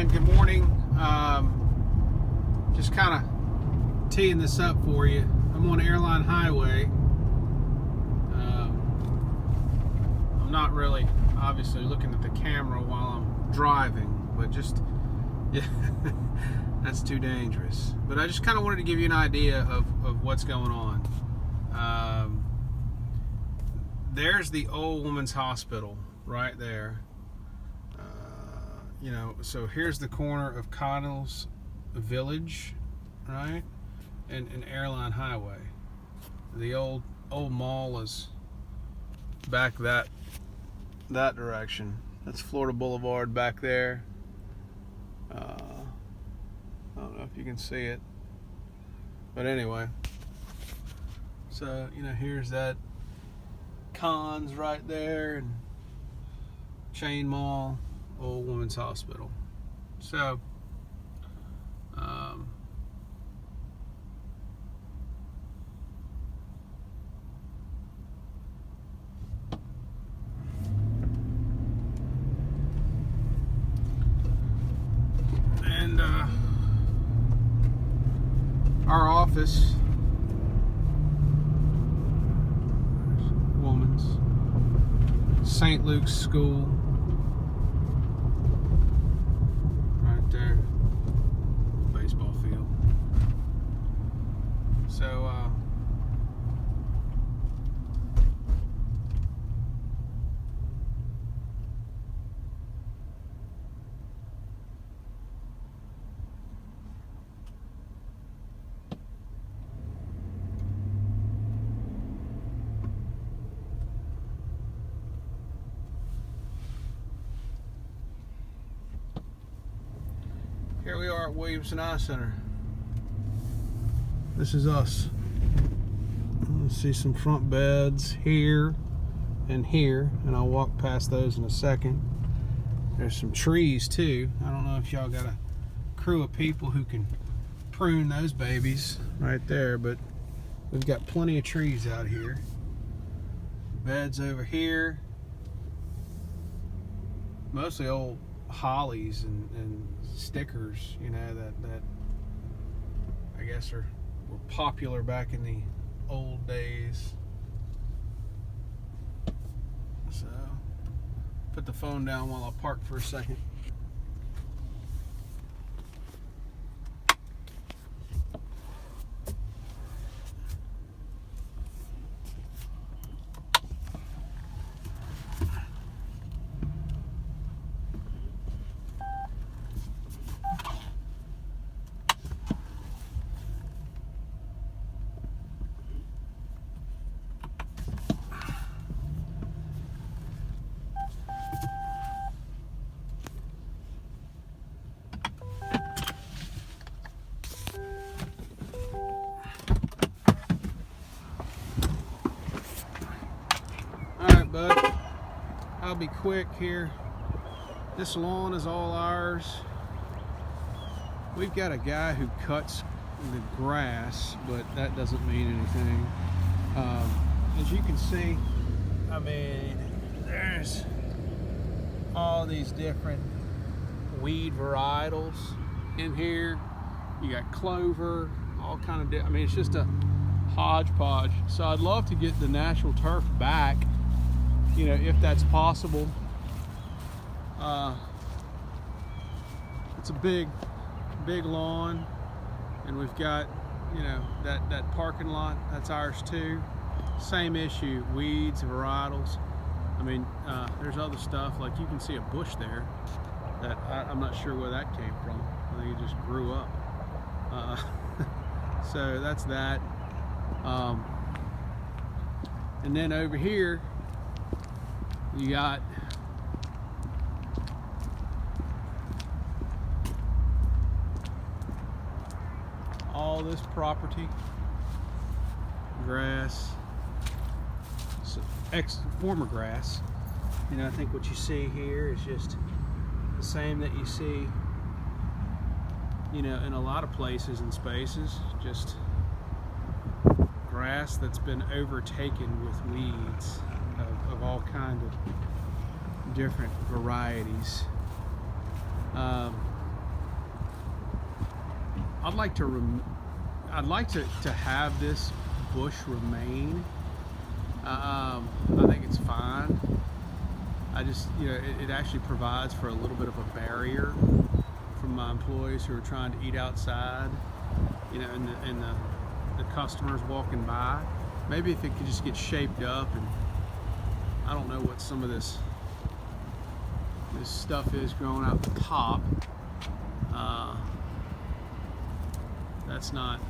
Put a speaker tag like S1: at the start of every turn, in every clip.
S1: man, good morning. Just kind of teeing this up for you. I'm on Airline Highway. I'm not really obviously looking at the camera while I'm driving, but just, yeah, that's too dangerous. But I just kind of wanted to give you an idea of what's going on. There's the Old Women's Hospital right there. So here's the corner of Connell's Village, right, and Airline Highway. The old mall is back that direction. That's Florida Boulevard back there. I don't know if you can see it, but anyway. So here's that Conn's right there, and Chain Mall, Old Women's Hospital. So our office, Woman's St. Luke's School, right there, baseball field. So here we are at Williamson Eye Center. This is us. See some front beds here and here, and I'll walk past those in a second. There's some trees too. I don't know if y'all got a crew of people who can prune those babies right there, but we've got plenty of trees out here. Beds over here, mostly old hollies and stickers, that I guess were popular back in the old days. So put the phone down while I park for a second. Bud, I'll be quick here. This lawn is all ours. We've got a guy who cuts the grass, but that doesn't mean anything. As you can see, I mean, there's all these different weed varietals in here. You got clover, all kind of, I mean, it's just a hodgepodge. So I'd love to get the natural turf back, if that's possible. It's a big lawn, and we've got, that parking lot, that's ours too. Same issue, weeds, varietals. I mean, there's other stuff, like you can see a bush there that I'm not sure where that came from. I think it just grew up. So that's that. And then over here, you got all this property, grass, former grass. I think what you see here is just the same that you see, in a lot of places and spaces, just grass that's been overtaken with weeds of all kinds of different varieties. I'd like to have this bush remain. I think it's fine. I just, it actually provides for a little bit of a barrier from my employees who are trying to eat outside, and the customers walking by. Maybe if it could just get shaped up, and I don't know what some of this stuff is growing out the top. That's not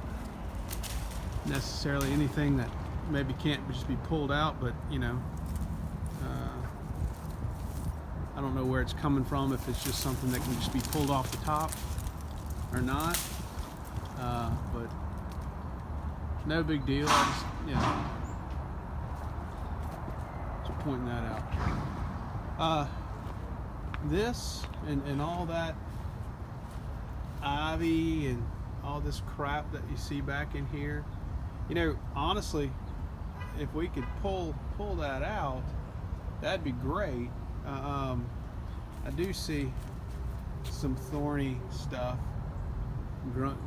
S1: necessarily anything that maybe can't just be pulled out, but I don't know where it's coming from, if it's just something that can just be pulled off the top or not, but no big deal. I just pointing that out. This and all that ivy and all this crap that you see back in here, honestly, if we could pull that out, that'd be great. I do see some thorny stuff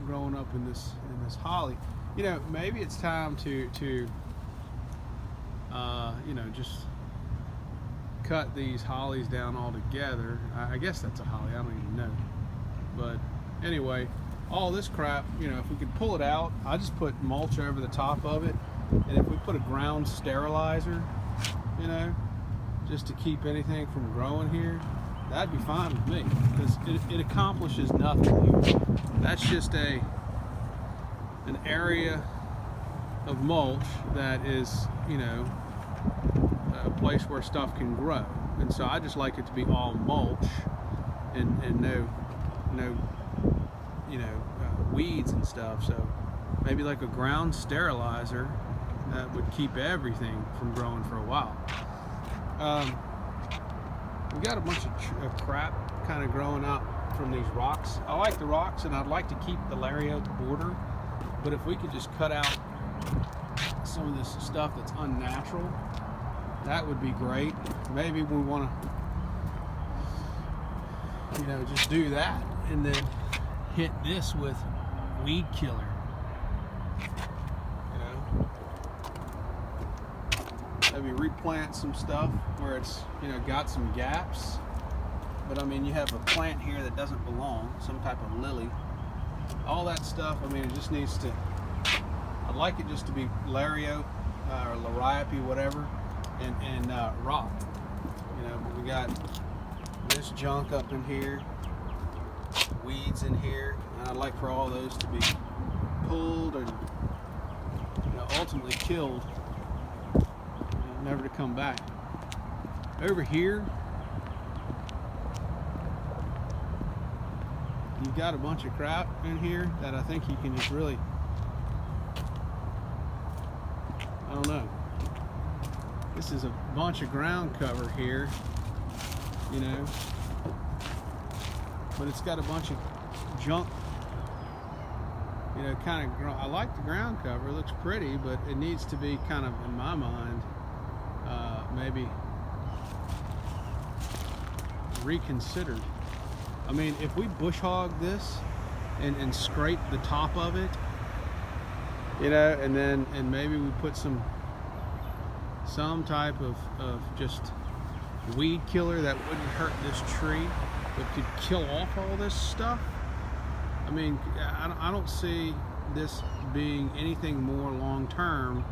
S1: growing up in this holly. Maybe it's time to just cut these hollies down altogether. I guess that's a holly, I don't even know. But anyway, all this crap, if we could pull it out, I just put mulch over the top of it, and if we put a ground sterilizer, just to keep anything from growing here, that'd be fine with me, because it accomplishes nothing here. That's just an area of mulch that is, a place where stuff can grow, and so I just like it to be all mulch and no weeds and stuff. So maybe like a ground sterilizer that would keep everything from growing for a while. We got a bunch of crap kind of growing out from these rocks. I like the rocks, and I'd like to keep the Lario border, but if we could just cut out some of this stuff that's unnatural, that would be great. Maybe we want to just do that, and then hit this with weed killer. Maybe replant some stuff where it's got some gaps. But I mean, you have a plant here that doesn't belong, some type of lily. All that stuff, I mean, it just needs to, I'd like it just to be Lario or Liriope, whatever, and rock. But we got this junk up in here, weeds in here, and I'd like for all those to be pulled and ultimately killed, never to come back. Over here, you've got a bunch of crap in here that I think you can just really, I don't know. This is a bunch of ground cover here, but it's got a bunch of junk, kind of, I like the ground cover, it looks pretty, but it needs to be kind of, in my mind, maybe reconsidered. I mean, if we bush hog this and scrape the top of it, and maybe we put some type of just weed killer that wouldn't hurt this tree, but could kill off all this stuff. I mean, I don't see this being anything more long-term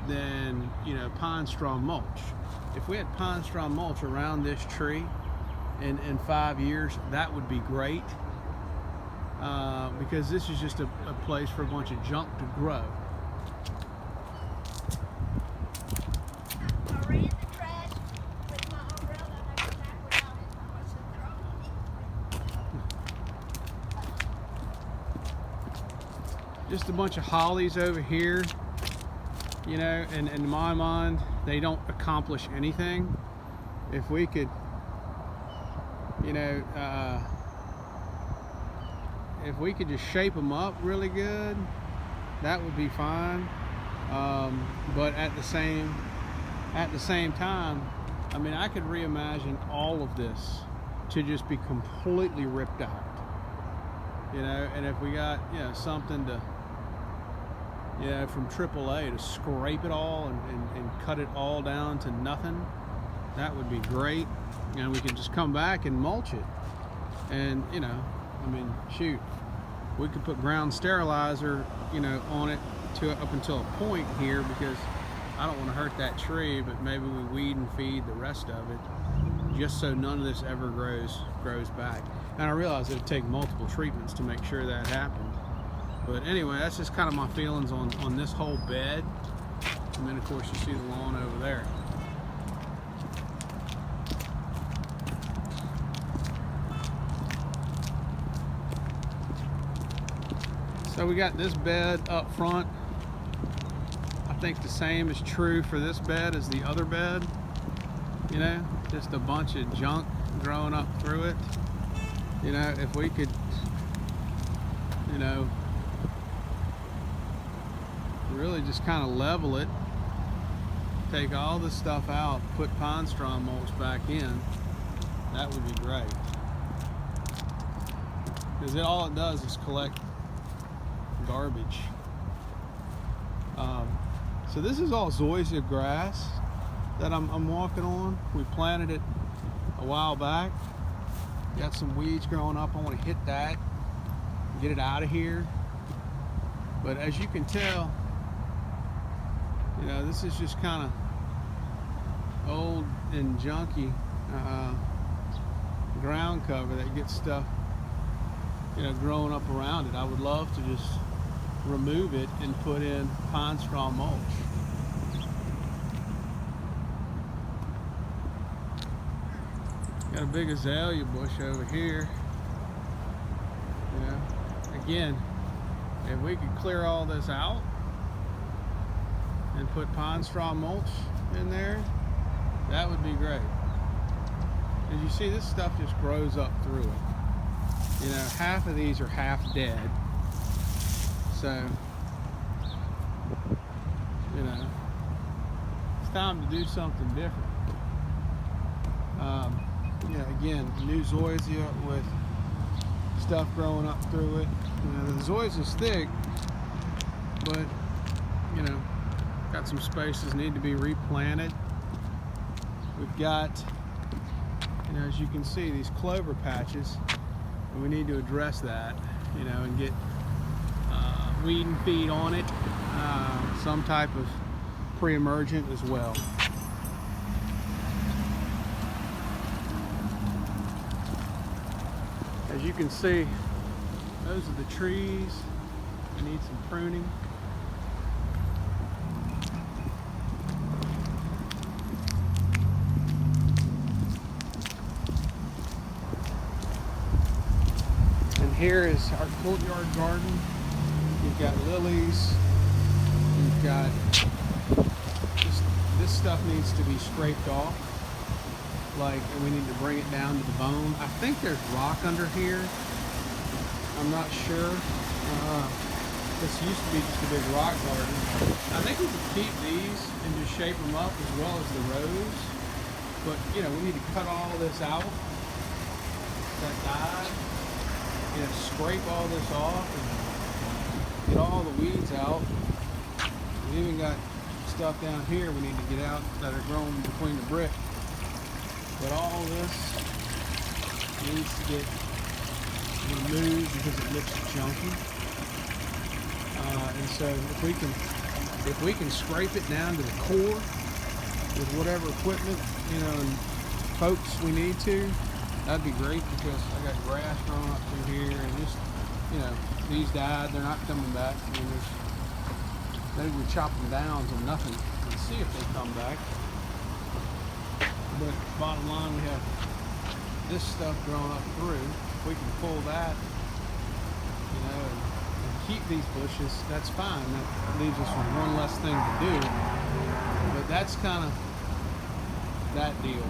S1: than pine straw mulch. If we had pine straw mulch around this tree in 5 years, that would be great, because this is just a place for a bunch of junk to grow.
S2: I ran the trash with my umbrella and I got back without it. I must have thrown it.
S1: Just a bunch of hollies over here, and in my mind, they don't accomplish anything. If we could, if we could just shape them up really good, that would be fine. But at the same time, I mean, I could reimagine all of this to just be completely ripped out. you know, and if we got, you know, something to, you know, from AAA to scrape it all and cut it all down to nothing, that would be great. And we could just come back and mulch it. And, you know, I mean, shoot, we could put ground sterilizer, you know, on it to up until a point here, because I don't want to hurt that tree, but maybe we weed and feed the rest of it, just so none of this ever grows back. And I realize it would take multiple treatments to make sure that happened. But anyway, that's just kind of my feelings on this whole bed. And then of course you see the lawn over there. So we got this bed up front. I think the same is true for this bed as the other bed. You know, just a bunch of junk growing up through it. You know, if we could, you know, really just kind of level it, take all this stuff out, put pine straw mulch back in, that would be great. Because all it does is collect garbage. So this is all zoysia grass that I'm walking on. We planted it a while back. Got some weeds growing up. I want to hit that, get it out of here. But as you can tell, you know, this is just kind of old and junky ground cover that gets stuff, you know, growing up around it. I would love to just remove it and put in pine straw mulch. Got a big azalea bush over here. You know, again, if we could clear all this out and put pine straw mulch in there, that would be great. As you see, this stuff just grows up through it. You know, half of these are half dead. So, you know, it's time to do something different. You know, again, new zoysia with stuff growing up through it. You know, the zoysia's thick, but, you know, got some spaces need to be replanted. We've got, you know, as you can see, these clover patches, and we need to address that, you know, and get weed and feed on it, some type of pre-emergent as well. As you can see, those are the trees that need some pruning. And here is our courtyard garden. You've got lilies, you've got this stuff needs to be scraped off, like, and we need to bring it down to the bone. I think there's rock under here, I'm not sure. This used to be just a big rock garden. I think we could keep these and just shape them up as well as the rows, but you know, we need to cut all this out that died, you know, scrape all this off and get all the weeds out. We even got stuff down here we need to get out that are growing between the brick. But all this needs to get removed because it looks junky. And so if we can scrape it down to the core with whatever equipment, you know, and folks we need to, that'd be great, because I got grass growing up through here and just, you know, these died, they're not coming back. I mean, maybe we chop them down to nothing and see if they come back. But bottom line, we have this stuff growing up through. If we can pull that, you know, and keep these bushes, that's fine. That leaves us with one less thing to do. But that's kind of that deal.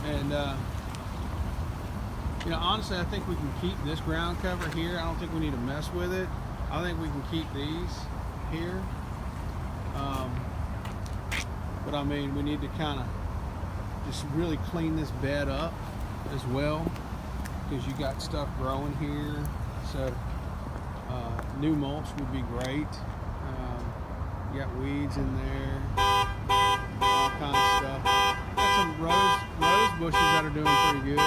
S1: And you know, honestly, I think we can keep this ground cover here. I don't think we need to mess with it. I think we can keep these here. But I mean, we need to kind of just really clean this bed up as well. because you got stuff growing here. So new mulch would be great. You got weeds in there, all kinds of stuff. Got some rose bushes that are doing pretty good.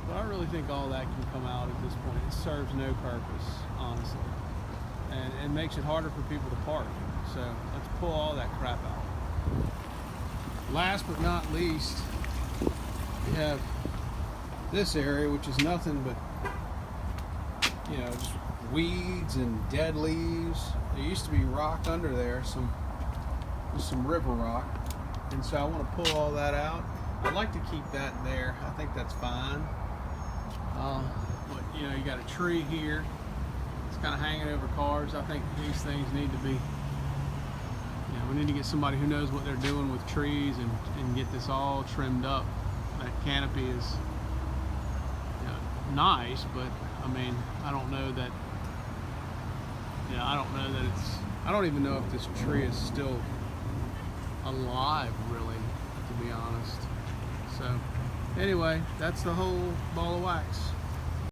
S1: But I really think all that can come out at this point. It serves no purpose, honestly, and it makes it harder for people to park. So let's pull all that crap out. Last but not least, we have this area, which is nothing but, you know, just weeds and dead leaves. There used to be rock under there, just some river rock, and so I want to pull all that out. I'd like to keep that there. I think that's fine. But you know, you got a tree here. It's kind of hanging over cars. I think these things need to be, you know, we need to get somebody who knows what they're doing with trees and get this all trimmed up. That canopy is, you know, nice, but I mean, I don't know that, you know, I don't know that it's, I don't even know if this tree is still alive, really, to be honest. So anyway, that's the whole ball of wax.